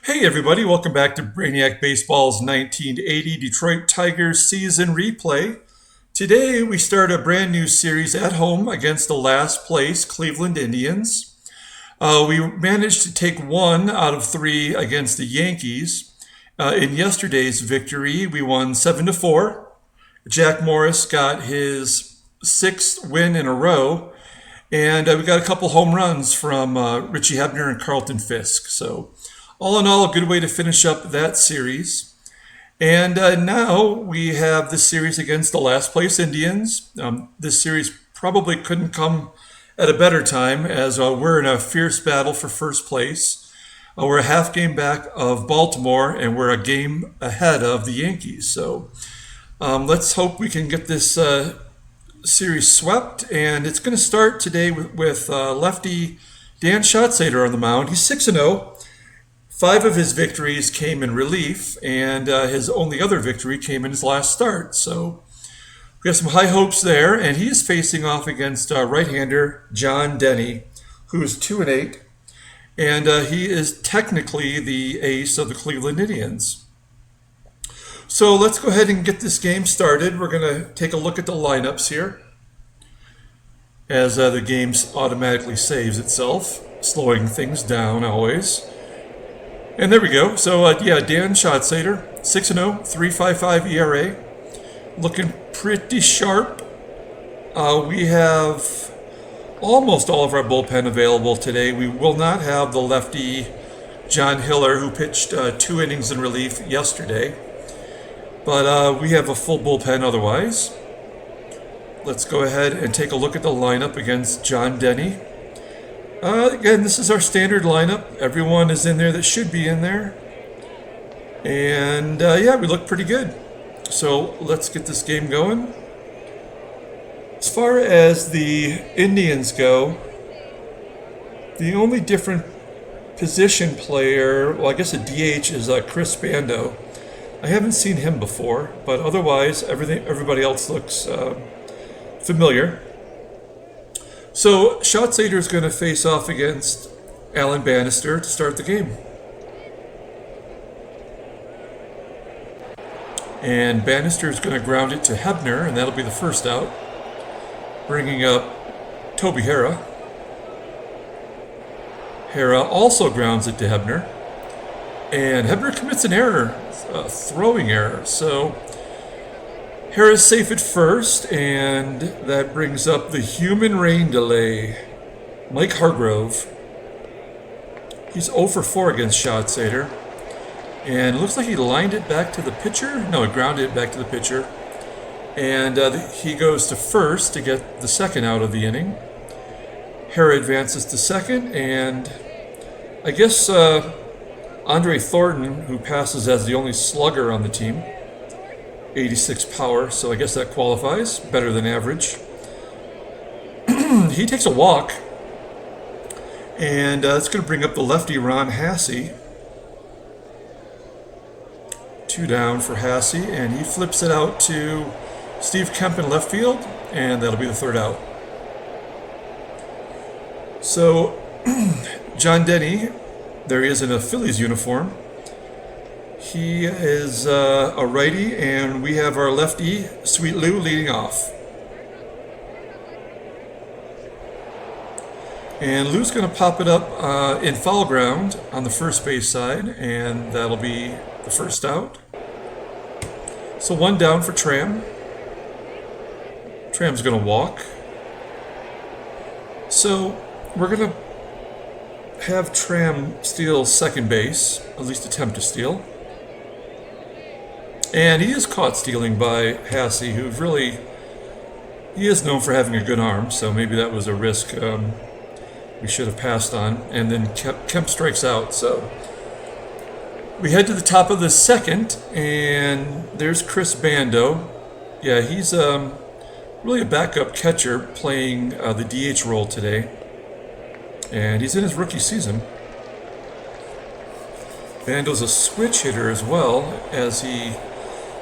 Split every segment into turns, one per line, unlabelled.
Hey everybody, welcome back to Brainiac Baseball's 1980 Detroit Tigers season replay. Today we start a brand new series at home against the last place Cleveland Indians. We managed to take 1 out of 3 against the Yankees. In yesterday's victory, we won 7-4. Jack Morris got his 6th win in a row, and we got a couple home runs from Richie Hebner and Carlton Fisk. So all in all, a good way to finish up that series. And now we have this series against the last place Indians. This series probably couldn't come at a better time as we're in a fierce battle for first place. We're a half game back of Baltimore and we're a game ahead of the Yankees. So let's hope we can get this series swept. And it's going to start today with lefty Dan Schatzeder on the mound. He's 6-0. 5 of his victories came in relief, and his only other victory came in his last start. So we have some high hopes there, and he is facing off against right-hander John Denny, who is 2-8, and he is technically the ace of the Cleveland Indians. So let's go ahead and get this game started. We're going to take a look at the lineups here, as the game automatically saves itself, slowing things down always. And there we go. So, Dan Schatzeder, 6-0, 3.55 ERA. Looking pretty sharp. We have almost all of our bullpen available today. We will not have the lefty John Hiller, who pitched 2 innings in relief yesterday. But we have a full bullpen otherwise. Let's go ahead and take a look at the lineup against John Denny. Again, this is our standard lineup. Everyone is in there that should be in there. And we look pretty good. So let's get this game going. As far as the Indians go, the only different position player, well, I guess a DH is Chris Bando. I haven't seen him before, but otherwise everybody else looks familiar. So Schatzeder is going to face off against Alan Bannister to start the game. And Bannister is going to ground it to Hebner, and that'll be the first out. Bringing up Toby Hara. Hara also grounds it to Hebner. And Hebner commits an error, a throwing error. So Hara's safe at first, and that brings up the human rain delay. Mike Hargrove. He's 0 for 4 against Schatzeder. And it looks like he lined it back to the pitcher. No, he grounded it back to the pitcher. And he goes to first to get the second out of the inning. Hara advances to second, and I guess Andre Thornton, who passes as the only slugger on the team, 86 power, so I guess that qualifies. Better than average. He takes a walk, and it's going to bring up the lefty Ron Hassey. 2 down for Hassey, and he flips it out to Steve Kemp in left field, and that'll be the third out. So John Denny, there he is in a Phillies uniform. He is a righty, and we have our lefty, Sweet Lou, leading off. And Lou's going to pop it up in foul ground on the first base side, and that'll be the first out. So 1 down for Tram. Tram's going to walk. So we're going to have Tram steal second base, at least attempt to steal. And he is caught stealing by Hassey, who really, he is known for having a good arm, so maybe that was a risk we should have passed on. And then Kemp strikes out, so we head to the top of the second, and there's Chris Bando. Yeah, he's really a backup catcher playing the DH role today, and he's in his rookie season. Bando's a switch hitter as well, as he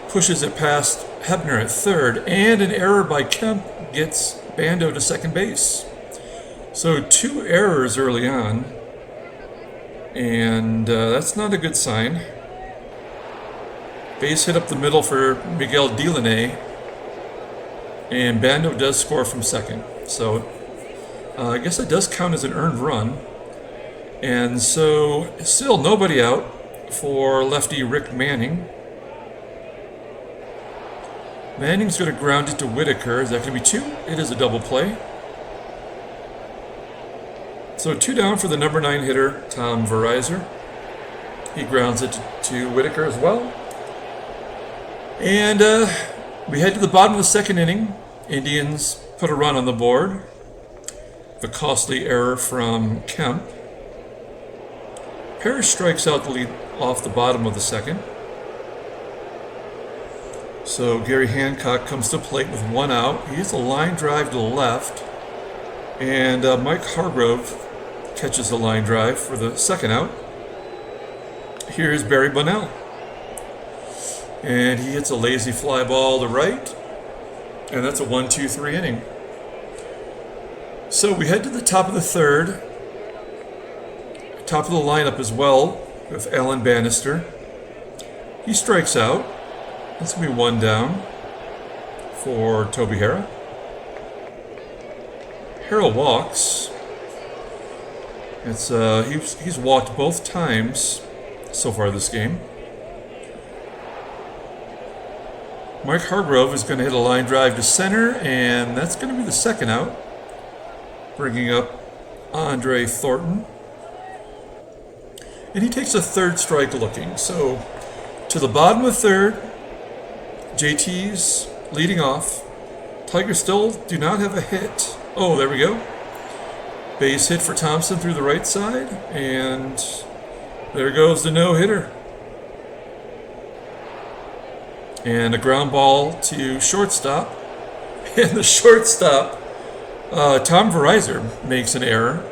pushes it past Hebner at third, and an error by Kemp gets Bando to second base. So 2 errors early on. And that's not a good sign. Base hit up the middle for Miguel Delaney. And Bando does score from second. So I guess it does count as an earned run. And so still nobody out for lefty Rick Manning. Manning's going to ground it to Whitaker. Is that going to be two? It is a double play. So 2 down for the number 9 hitter, Tom Verizor. He grounds it to Whitaker as well. And we head to the bottom of the second inning. Indians put a run on the board. The costly error from Kemp. Parrish strikes out the lead off the bottom of the second. So Gary Hancock comes to plate with 1 out. He hits a line drive to the left. And Mike Hargrove catches the line drive for the second out. Here's Barry Bunnell. And he hits a lazy fly ball to right. And that's a 1-2-3 inning. So we head to the top of the third. Top of the lineup as well with Alan Bannister. He strikes out. That's going to be 1 down for Toby Harrah. Harrah walks. It's he's walked both times so far this game. Mike Hargrove is going to hit a line drive to center, and that's going to be the second out, bringing up Andre Thornton. And he takes a third strike looking. So to the bottom of the third, JT's leading off. Tigers still do not have a hit. Oh, there we go. Base hit for Thompson through the right side, and there goes the no-hitter. And a ground ball to shortstop. And the shortstop, Tom Verizor, makes an error.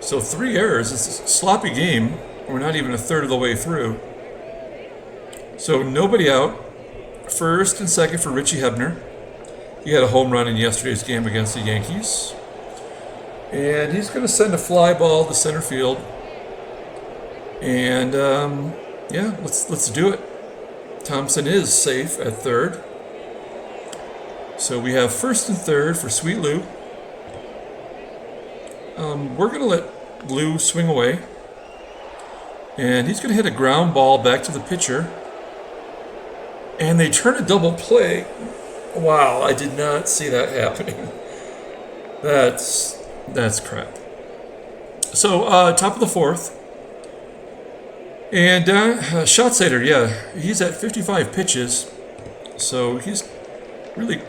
So 3 errors. It's a sloppy game. We're not even a third of the way through. So nobody out. First and second for Richie Hebner. He had a home run in yesterday's game against the Yankees. And he's going to send a fly ball to center field. And, yeah, let's do it. Thompson is safe at third. So we have first and third for Sweet Lou. We're going to let Lou swing away. And he's going to hit a ground ball back to the pitcher. And they turn a double play. Wow, I did not see that happening. That's crap. So, top of the fourth. And Schatzeder, yeah, he's at 55 pitches. So he's really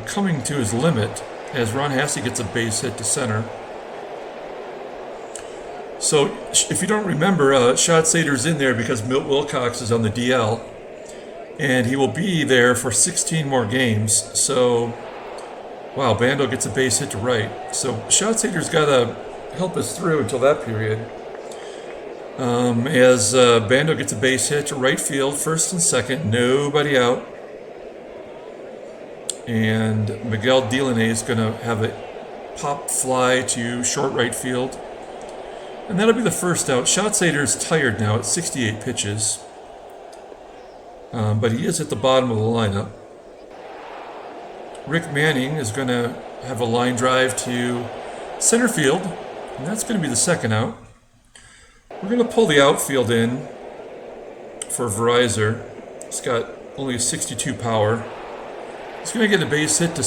coming to his limit as Ron Hassey gets a base hit to center. So if you don't remember, Schatzeder's in there because Milt Wilcox is on the DL. And he will be there for 16 more games. So, wow, Bando gets a base hit to right. So Schatzeder's got to help us through until that period. As Bando gets a base hit to right field, first and second, nobody out. And Miguel Delaney is going to have a pop fly to short right field. And that'll be the first out. Schatzeder's tired now at 68 pitches. But he is at the bottom of the lineup. Rick Manning is going to have a line drive to center field, and that's going to be the second out. We're going to pull the outfield in for Verizor. He's got only a 62 power. He's going to get a base hit to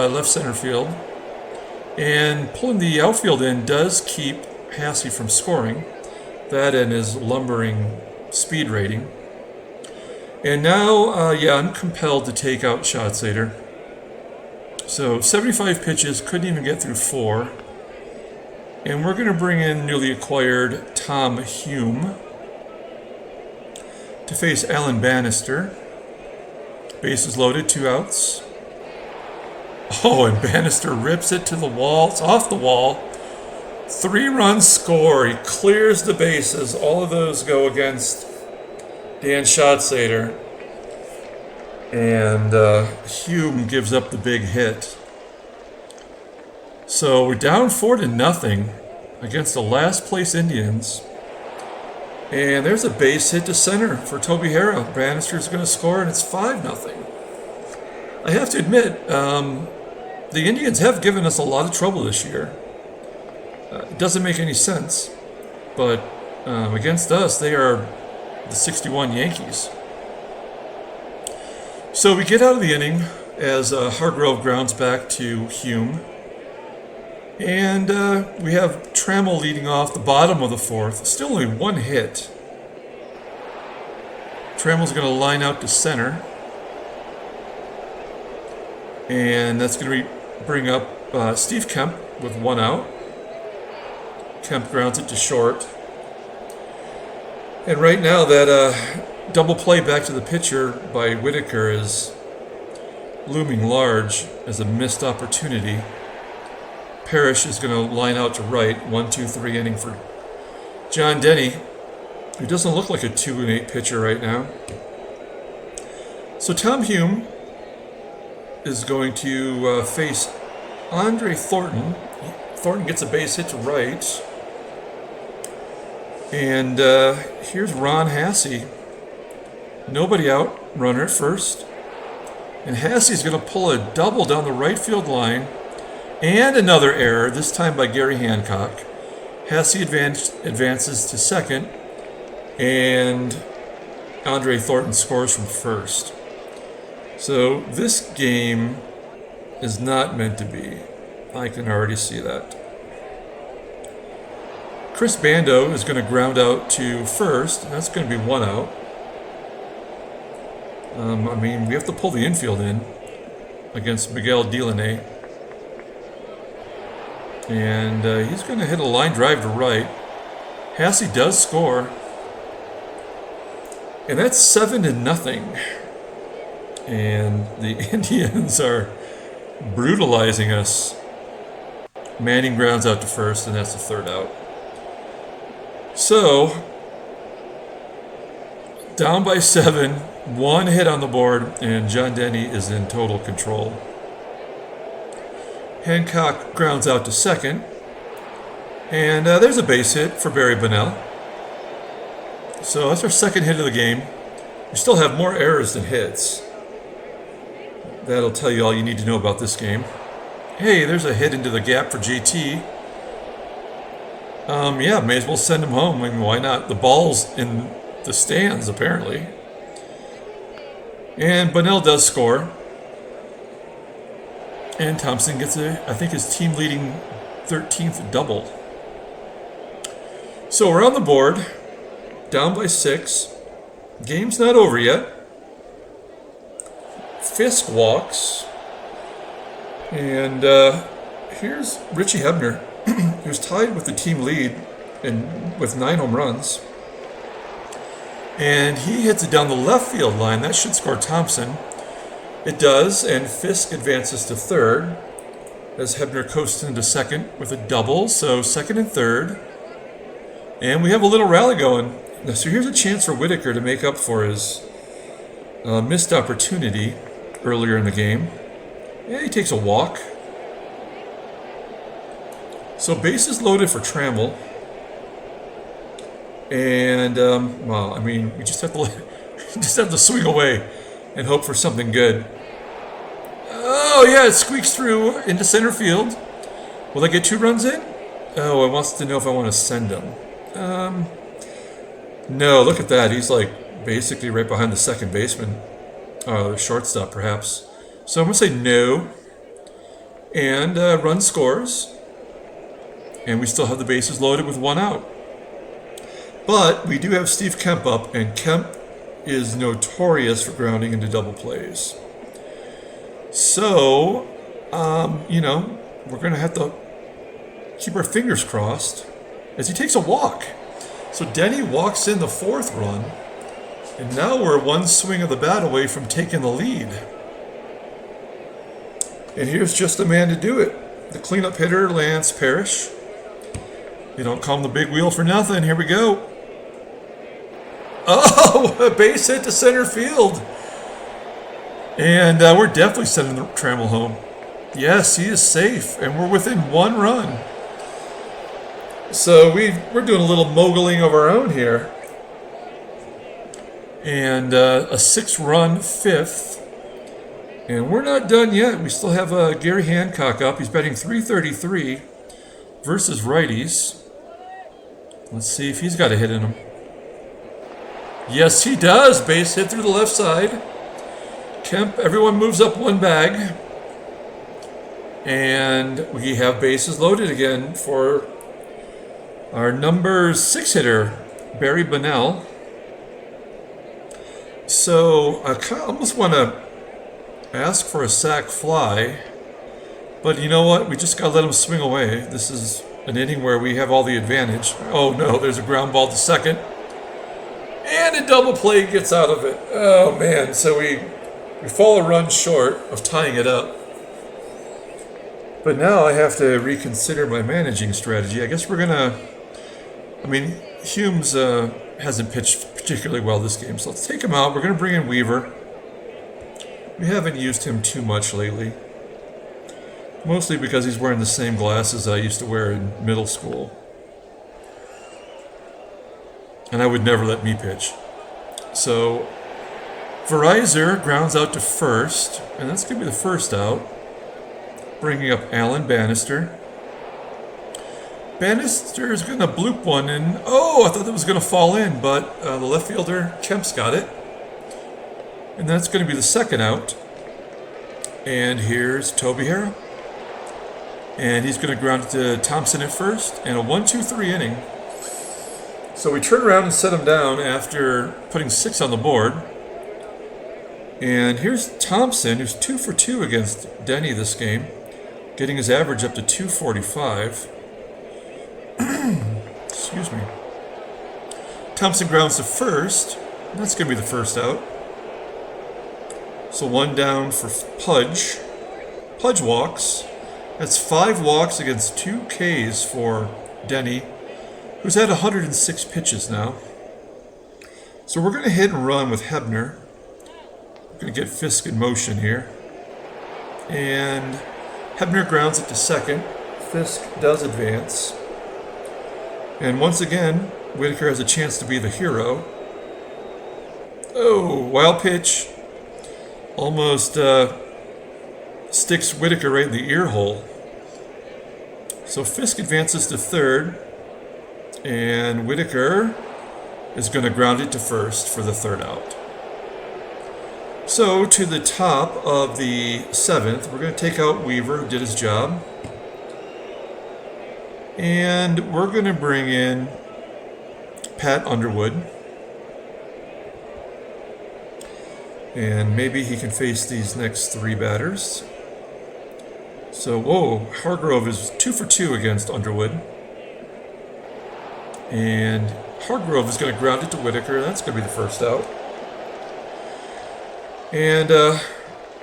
left center field. And pulling the outfield in does keep Hassey from scoring. That and his lumbering speed rating. And now, I'm compelled to take out Schatzeder. So 75 pitches, couldn't even get through 4. And we're going to bring in newly acquired Tom Hume to face Alan Bannister. Bases loaded, 2 outs. Oh, and Bannister rips it to the wall. It's off the wall. 3-run score. He clears the bases. All of those go against Dan Schatzeder. And Hume gives up the big hit. So we're down 4-0 against the last place Indians. And there's a base hit to center for Toby Harrell. Bannister's going to score, and it's 5-0. I have to admit, the Indians have given us a lot of trouble this year. It doesn't make any sense, but against us, they are the 61 Yankees. So we get out of the inning as Hargrove grounds back to Hume. And we have Trammell leading off the bottom of the fourth. Still only one hit. Trammell's going to line out to center. And that's going to bring up Steve Kemp with 1 out. Kemp grounds it to short. And right now that double play back to the pitcher by Whitaker is looming large as a missed opportunity. Parrish is going to line out to right. 1-2-3 inning for John Denny, who doesn't look like a 2-8 pitcher right now. So Tom Hume is going to face Andre Thornton. Thornton gets a base hit to right. And here's Ron Hasse. Nobody out. Runner at first. And Hasse's going to pull a double down the right field line. And another error, this time by Gary Hancock. Hasse advances to second, and Andre Thornton scores from first. So this game is not meant to be. I can already see that. Chris Bando is going to ground out to first, and that's going to be 1 out. We have to pull the infield in against Miguel Delaney. And he's going to hit a line drive to right. Hasse does score. And that's 7-0. And the Indians are brutalizing us. Manning grounds out to first, and that's the 3rd out. So, down by 7, 1 hit on the board, and John Denny is in total control. Hancock grounds out to second. And there's a base hit for Barry Bonnell. So that's our 2nd hit of the game. We still have more errors than hits. That'll tell you all you need to know about this game. Hey, there's a hit into the gap for JT. May as well send him home. Why not? The ball's in the stands, apparently. And Bonnell does score. And Thompson gets his team-leading 13th double. So we're on the board, down by 6. Game's not over yet. Fisk walks. And here's Richie Hebner, who's tied with the team lead with 9 home runs. And he hits it down the left field line. That should score Thompson. It does, and Fisk advances to 3rd as Hebner coasts into second with a double, so 2nd and 3rd. And we have a little rally going. So here's a chance for Whitaker to make up for his missed opportunity earlier in the game. And he takes a walk. So bases loaded for Trammell. And, we just have to swing away and hope for something good. Oh, yeah, it squeaks through into center field. Will I get 2 runs in? Oh, it wants to know if I want to send him. No, look at that. He's basically right behind the second baseman. The shortstop, perhaps. So I'm going to say no. And run scores. And we still have the bases loaded with 1 out. But we do have Steve Kemp up, and Kemp is notorious for grounding into double plays. So, we're going to have to keep our fingers crossed as he takes a walk. So Denny walks in the 4th run, and now we're 1 swing of the bat away from taking the lead. And here's just the man to do it. The cleanup hitter, Lance Parrish. They don't call him the big wheel for nothing. Here we go. Oh, a base hit to center field. And we're definitely sending the Trammell home. Yes, he is safe, and we're within 1 run. So we're doing a little moguling of our own here. And a 6-run fifth. And we're not done yet. We still have Gary Hancock up. He's batting .333 versus righties. Let's see if he's got a hit in him. Yes, he does. Base hit through the left side. Kemp, everyone moves up one bag. And we have bases loaded again for our number 6 hitter, Barry Bonnell. So I kind of almost want to ask for a sac fly, but you know what? We just got to let him swing away. This is an inning where we have all the advantage. Oh no, there's a ground ball to second. And a double play gets out of it. Oh man, so we fall a run short of tying it up. But now I have to reconsider my managing strategy. I guess we're going to... Humes hasn't pitched particularly well this game, so let's take him out. We're going to bring in Weaver. We haven't used him too much lately. Mostly because he's wearing the same glasses I used to wear in middle school. And I would never let me pitch. So, Verizon grounds out to first, and that's going to be the first out. Bringing up Alan Bannister. Bannister is going to bloop one in. Oh, I thought that was going to fall in, but the left fielder, Kemp's got it. And that's going to be the second out. And here's Toby Harrell. And he's going to ground it to Thompson at first. And a 1-2-3 inning. So we turn around and set him down after putting 6 on the board. And here's Thompson, who's 2 for 2 against Denny this game. Getting his average up to 245. Excuse me. Thompson grounds to first. That's going to be the first out. So 1 down for Pudge. Pudge walks. That's 5 walks against 2 Ks for Denny, who's had 106 pitches now. So we're going to hit and run with Hebner. We're going to get Fisk in motion here. And Hebner grounds it to second. Fisk does advance. And once again, Whitaker has a chance to be the hero. Oh, wild pitch. Almost sticks Whitaker right in the ear hole. So Fisk advances to third. And Whitaker is going to ground it to first for the third out. So to the top of the 7th, we're going to take out Weaver, who did his job. And we're going to bring in Pat Underwood. And maybe he can face these next 3 batters. So, whoa, Hargrove is 2 for 2 against Underwood. And Hargrove is going to ground it to Whitaker. That's going to be the first out. And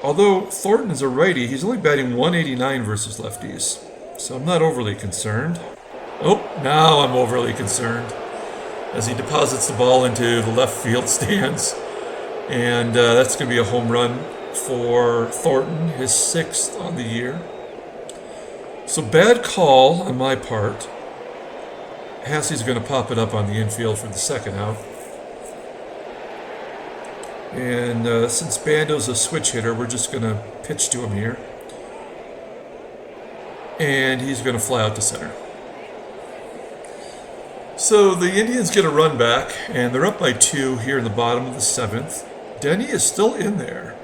although Thornton is a righty, he's only batting .189 versus lefties. So I'm not overly concerned. Oh, now I'm overly concerned as he deposits the ball into the left field stands. And that's going to be a home run for Thornton, his 6th on the year. So bad call on my part. Hassey's going to pop it up on the infield for the second out. And since Bando's a switch hitter, we're just going to pitch to him here. And he's going to fly out to center. So the Indians get a run back, and they're up by 2 here in the bottom of the 7th. Denny is still in there,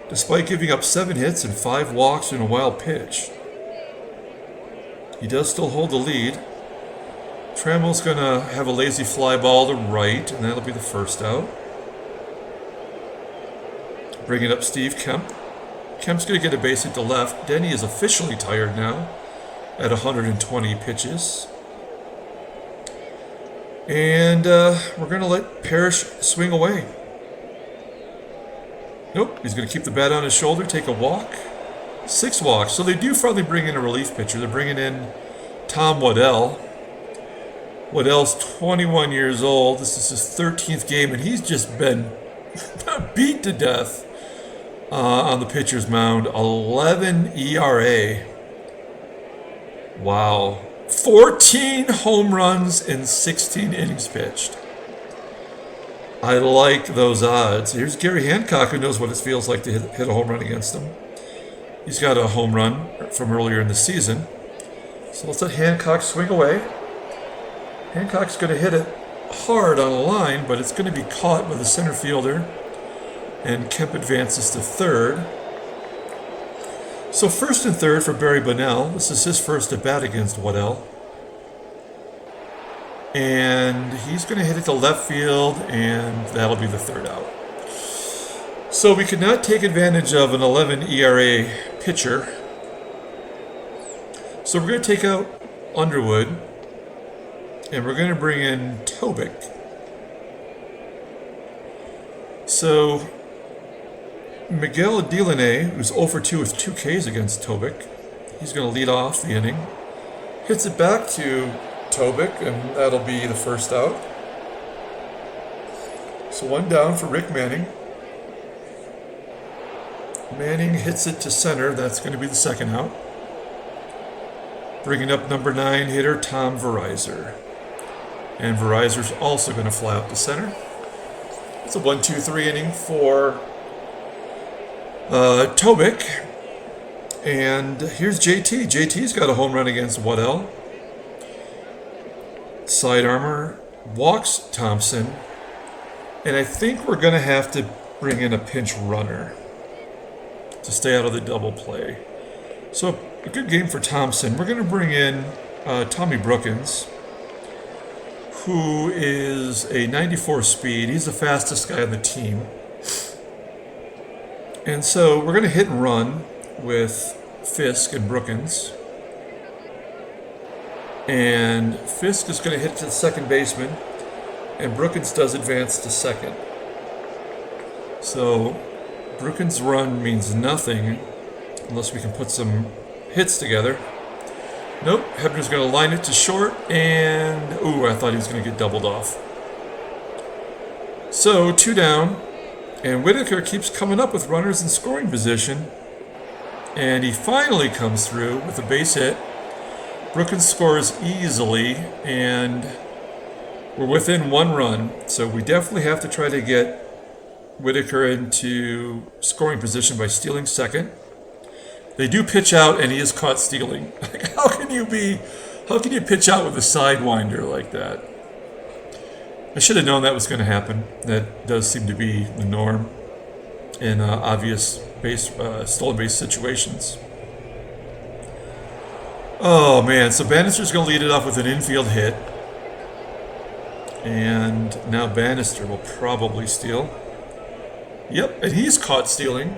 despite giving up 7 hits and 5 walks and a wild pitch. He does still hold the lead. Trammell's going to have a lazy fly ball to right, and that'll be the first out. Bringing up Steve Kemp. Kemp's going to get a base hit to left. Denny is officially tired now at 120 pitches. And we're going to let Parrish swing away. Nope, he's going to keep the bat on his shoulder, take a walk. 6 walks. So they do finally bring in a relief pitcher. They're bringing in Tom Waddell. Waddell's 21 years old. This is his 13th game, and he's just been beat to death on the pitcher's mound. 11 ERA. Wow. 14 home runs in 16 innings pitched. I like those odds. Here's Gary Hancock, who knows what it feels like to hit a home run against him. He's got a home run from earlier in the season. So let's let Hancock swing away. Hancock's going to hit it hard on a line, but it's going to be caught by the center fielder. And Kemp advances to third. So first and third for Barry Bonnell. This is his first at bat against Waddell. And he's going to hit it to left field, and that'll be the third out. So we could not take advantage of an 11 ERA pitcher. So we're going to take out Underwood, and we're going to bring in Tobic. So Miguel Delaney, who's 0 for 2 with 2 Ks against Tobic, he's going to lead off the inning. Hits it back to Tobic, and that'll be the first out. So one down for Rick Manning. Manning hits it to center. That's going to be the second out. Bringing up number 9 hitter Tom Verizor. And Verizor's also going to fly up to center. It's a 1-2-3 inning for Tobic. And here's JT. JT's got a home run against Waddell. Sidearmer walks Thompson. And I think we're going to have to bring in a pinch runner to stay out of the double play. So a good game for Thompson. We're going to bring in Tommy Brookins, who is a 94 speed. He's the fastest guy on the team. And so we're going to hit and run with Fisk and Brookins. And Fisk is going to hit to the second baseman, and Brookins does advance to second. So Brookins' run means nothing unless we can put some hits together. Nope, Hebner's going to line it to short, and I thought he was going to get doubled off. So 2 down, and Whitaker keeps coming up with runners in scoring position, and he finally comes through with a base hit. Brookins scores easily, and we're within 1 run, so we definitely have to try to get Whitaker into scoring position by stealing second. They do pitch out, and he is caught stealing. How can you pitch out with a sidewinder like that? I should have known that was going to happen. That does seem to be the norm in obvious stolen base situations. Oh man, so Bannister's going to lead it off with an infield hit. And now Bannister will probably steal. Yep, and he's caught stealing.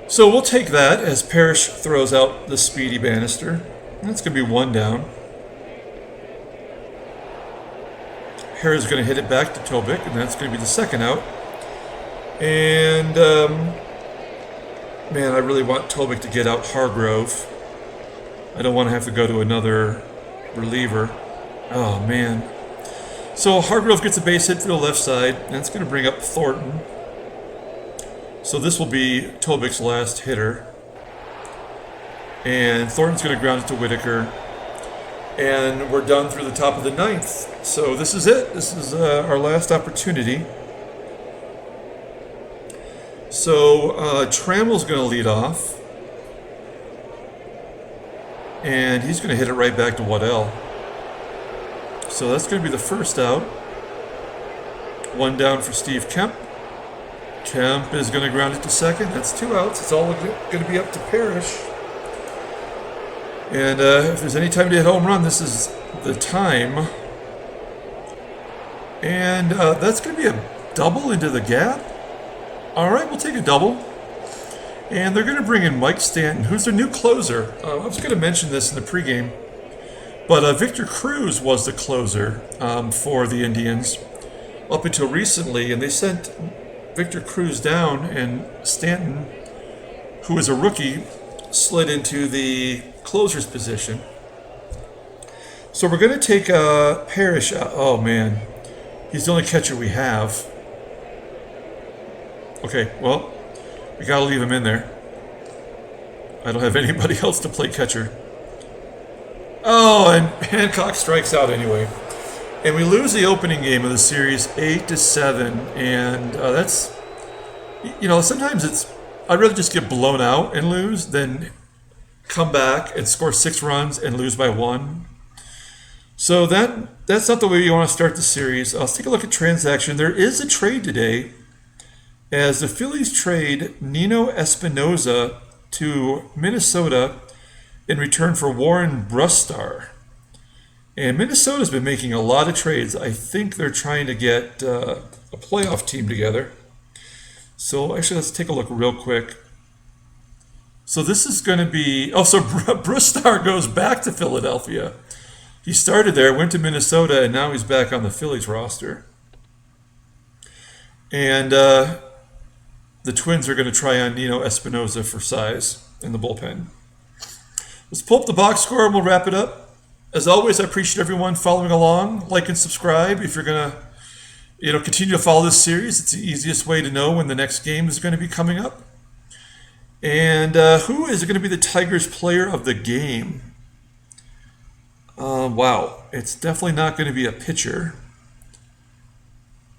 So we'll take that as Parrish throws out the speedy Bannister. That's going to be 1 down. Harris going to hit it back to Tobic, and that's going to be the second out. And, man, I really want Tobic to get out Hargrove. I don't want to have to go to another reliever. Oh, man. So Hargrove gets a base hit to the left side, and that's going to bring up Thornton. So this will be Tobic's last hitter. And Thornton's going to ground it to Whitaker. And we're done through the top of the 9th. So this is it. This is our last opportunity. So Trammell's going to lead off. And he's going to hit it right back to Waddell. So that's going to be the first out. 1 down for Steve Kemp. Kemp is going to ground it to second. That's 2 outs. It's all going to be up to Parrish. And if there's any time to hit home run, this is the time. And that's going to be a double into the gap. All right, we'll take a double. And they're going to bring in Mike Stanton, who's their new closer. I was going to mention this in the pregame, but Victor Cruz was the closer for the Indians up until recently, and they sent Victor Cruz down, and Stanton, who is a rookie, slid into the closer's position. So we're going to take Parrish out. Oh, man. He's the only catcher we have. Okay, well, we got to leave him in there. I don't have anybody else to play catcher. Oh, and Hancock strikes out anyway. And we lose the opening game of the series 8-7. And that's, sometimes I'd rather just get blown out and lose than come back and score 6 runs and lose by 1. So that's not the way you want to start the series. Let's take a look at transaction. There is a trade today as the Phillies trade Nino Espinosa to Minnesota in return for Warren Brustar. And Minnesota's been making a lot of trades. I think they're trying to get a playoff team together. So actually, let's take a look real quick. So this is going to be... Oh, so Brustar goes back to Philadelphia. He started there, went to Minnesota, and now he's back on the Phillies roster. And the Twins are going to try on Nino Espinosa for size in the bullpen. Let's pull up the box score and we'll wrap it up. As always, I appreciate everyone following along. Like and subscribe if you're going to continue to follow this series. It's the easiest way to know when the next game is going to be coming up. And who is going to be the Tigers player of the game? Wow, it's definitely not going to be a pitcher.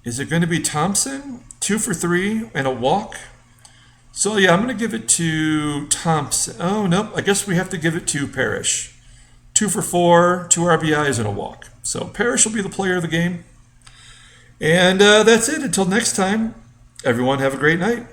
Is it going to be Thompson? 2 for 3 and a walk? So yeah, I'm going to give it to Thompson. Oh, nope, I guess we have to give it to Parrish. 2 for 4, 2 RBIs and a walk. So Parrish will be the player of the game. And that's it. Until next time, everyone have a great night.